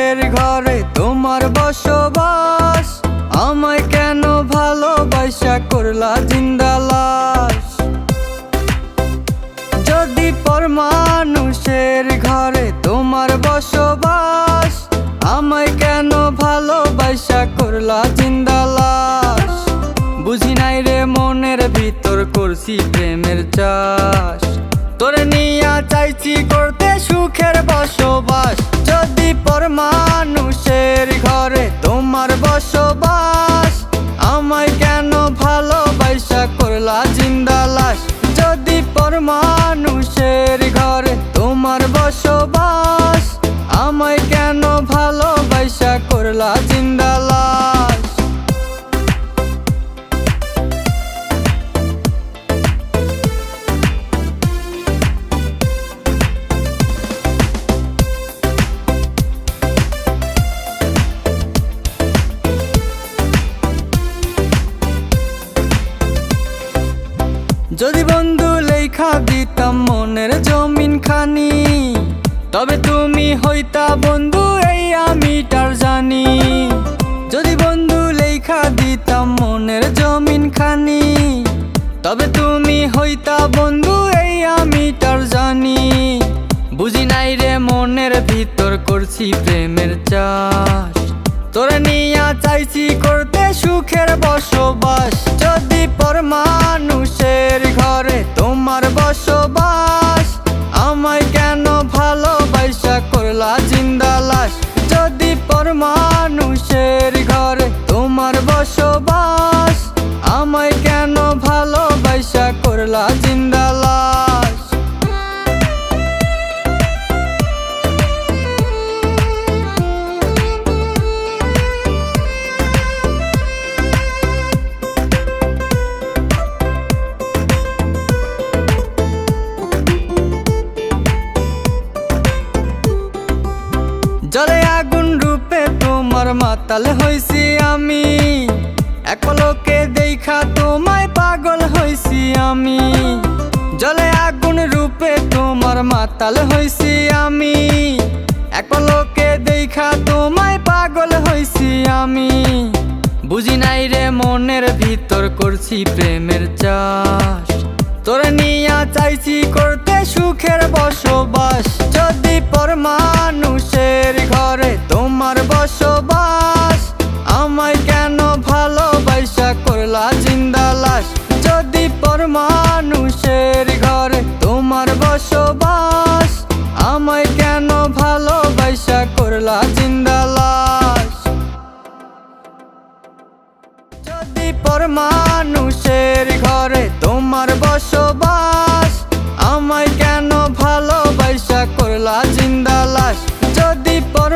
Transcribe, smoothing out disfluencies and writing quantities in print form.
মানুষের ঘরে তোমার বসবাস, আমায় কেন ভালোবাসা করলা জিন্দা লাশ। যদি পর মানুষের ঘরে তোমার বসবাস, আমায় কেন ভালোবাসা করলা জিন্দা লাশ। বুঝি নাই রে মনের ভিতর করছি প্রেমের চাষ, তোরে নিয়া চাইছি করতে সুখের বসবাস। যদি পর মানুষের ঘরে তোমার বসবাস, আমায় কেন ভালোবাসা করলা জিন্দা লাশ। যদি পর মানুষের ঘরে তোমার বসবাস, আমায় কেন ভালোবাসা করলা জিন্দা লাশ। যদি বন্ধু লেখা দিতাম মনের জমিন খানি, তবে তুমি হইতা বন্ধু এই আমি তার জানি। যদি বন্ধু লেখা দিতাম মনের জমিন খানি, তবে তুমি হইতা বন্ধু এই আমি তার জানি। বুঝি নাই রে মনের ভিতর করছি প্রেমের চাষ, তোরে নিয়া চাইছি করতে সুখের বসবাস। যদি পর মানুষের ঘরে তোমার বসবাস, আমায় কেন ভালোবাসা করলা জিন্দা লাশ। যদি পর মানুষের ঘরে তোমার বসবাস, আমায় কেন ভালোবাসা করলা জিন্দা লাশ। জলে আগুন রূপে তোমার মাতাল হইছি আমি, এক পলকে দেখা তোমায় পাগল হইছি আমি। জলে আগুন রূপে তোমার মাতাল হইছি আমি, এক পলকে দেখা তোমায় পাগল হইছি আমি। বুঝি নাই রে মনের ভিতর করছি প্রেমের চাষ, তোরে নিয়া চাইছি করতে সুখের বসবাস। যদি পর মানুষের ঘরে তোমার বসবাস, আমায় কেন ভালোবাসা করলা জিন্দা লাশ। যদি পর মানুষের ঘরে তোমার বসবাস, আমায় কেন ভালোবাসা করলা জিন্দা লাশ। যদি পর মানুষের ঘরে তোমার বসবাস, আমায় কেন ভালোবাসা করলা জিন্দা লাশ। যদি পর